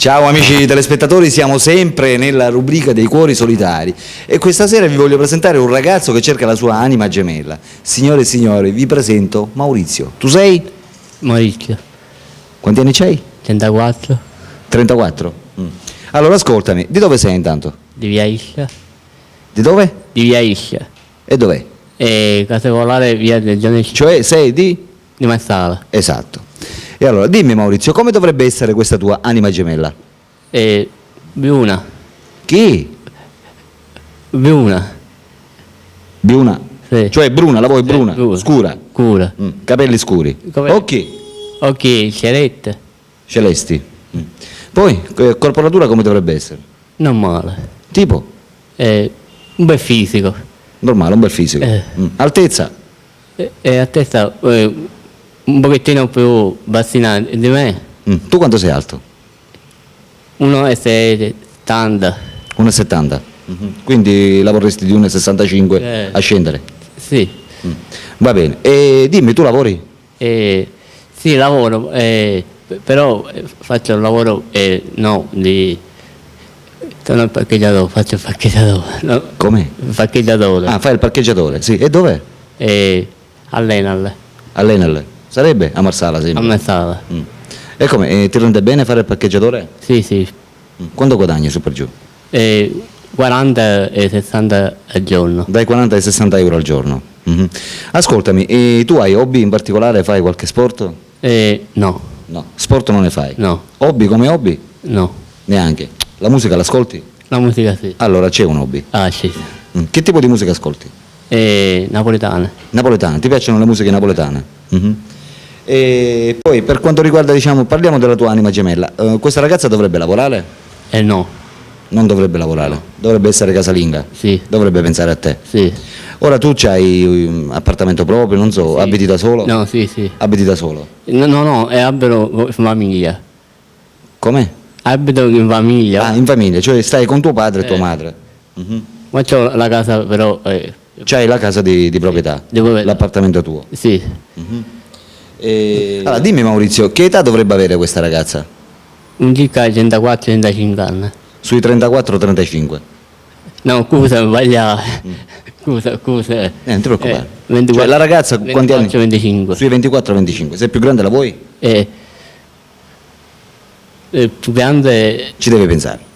Ciao amici telespettatori, siamo sempre nella rubrica dei cuori solitari e questa sera vi voglio presentare un ragazzo che cerca la sua anima gemella. Signore e signori, vi presento Maurizio. Tu sei? Maurizio. Quanti anni c'hai? 34. 34? Allora ascoltami, di dove sei intanto? Di via Iscia. Di dove? Di via Iscia. E dov'è? E Casevolare via del Giorno Cioè sei di? Marsala. Esatto. E allora dimmi Maurizio, come dovrebbe essere questa tua anima gemella? E Bruna. Chi? Bruna. Bruna? Sì. Cioè bruna, la vuoi Sì, bruna? bruna. Scura? Cura. Capelli scuri? Come- Occhi? Ok, scelette. Celesti? Poi, corporatura come dovrebbe essere? Non male. Tipo? Un bel fisico. Normale, un bel fisico. Altezza? E a testa un pochettino più bassina di me. Tu quanto sei alto? 1,70. 1,70. Quindi la vorresti di 1,65 a scendere? Sì. Va bene. E dimmi, tu lavori? Sì, lavoro, però faccio il lavoro, no, sono il parcheggiatore, faccio il parcheggiatore. No, Come? il parcheggiatore. Ah, fai il parcheggiatore, sì. E dov'è? All'Enal, All'Enel. Sarebbe a Marsala, a sempre. Marsala. E come? Ti rende bene fare il parcheggiatore? Sì, sì. Quanto guadagni su per giù? 40 e 60 al giorno. Dai 40 ai 60 euro al giorno. Ascoltami, tu hai hobby in particolare? Fai qualche sport? No, No, sport non ne fai? no, Hobby come hobby? no. Neanche. La musica l'ascolti? La musica sì. Allora c'è un hobby. Ah, sì. Che tipo di musica ascolti? Napoletana. Napoletana, ti piacciono le musiche napoletane? E poi per quanto riguarda, diciamo, parliamo della tua anima gemella. Questa ragazza dovrebbe lavorare? No, Non dovrebbe lavorare, dovrebbe essere casalinga, sì, dovrebbe pensare a te. sì. Ora tu c'hai un appartamento proprio, non so, Sì. abiti da solo? No, sì, sì. Abiti da solo. No, abito in famiglia. Com'è? Abito in famiglia. Ah, in famiglia, cioè stai con tuo padre e tua madre. Ma c'ho la casa però. C'hai la casa di proprietà, Di proprietà. l'appartamento tuo. Sì. Allora dimmi Maurizio, che età dovrebbe avere questa ragazza? Un circa 34-35 anni. Sui 34-35? No, scusa, sbagliavo. Scusa. Non ti preoccupare. 24, Cioè la ragazza quanti anni? 25. Sui 24-25. Se è più grande la vuoi? Più grande. Ci devi pensare.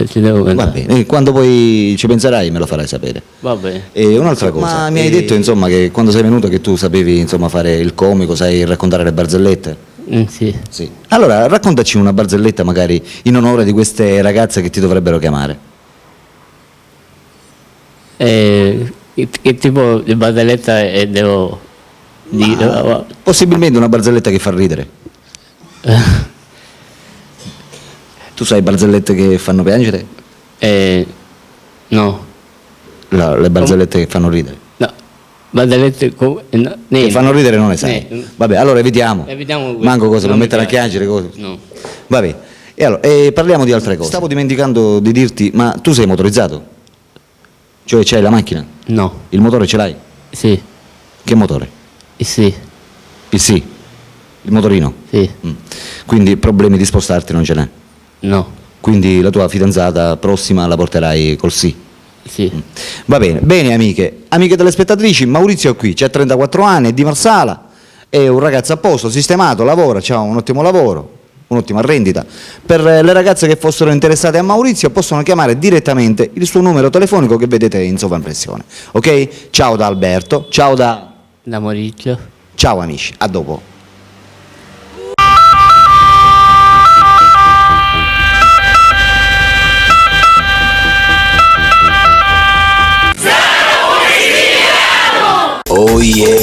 Ci devo Va pensare. bene, quando poi ci penserai me lo farai sapere. Va bene. E un'altra cosa, ma mi hai detto insomma che quando sei venuto che tu sapevi insomma fare il comico, sai raccontare le barzellette? Sì. Sì. Allora raccontaci una barzelletta magari in onore di queste ragazze che ti dovrebbero chiamare. Che tipo di barzelletta devo dire? Possibilmente una barzelletta che fa ridere. Tu sai barzellette che fanno piangere? No. Le barzellette che fanno ridere. No. Barzellette come. No, Che fanno ridere non le sai. Niente. Allora evitiamo. Evitiamo Manco cosa per non mi mettere a piace. piangere cose. No. Vabbè. E allora, parliamo di altre cose. Stavo dimenticando di dirti, ma tu sei motorizzato? Cioè c'hai la macchina? No. Il motore ce l'hai? Sì. Che motore? Sì. Il sì. Il motorino? Sì. Quindi problemi di spostarti non ce n'è? No. Quindi la tua fidanzata prossima la porterai col sì? Sì. Va bene, bene amiche telespettatrici, Maurizio è qui, c'ha 34 anni, è di Marsala, è un ragazzo a posto, sistemato, lavora, ha un ottimo lavoro, un'ottima rendita. Per le ragazze che fossero interessate a Maurizio possono chiamare direttamente il suo numero telefonico che vedete in sovraimpressione. Ok? Ciao da Alberto, ciao da... Da Maurizio. Ciao amici, a dopo. Oh yeah.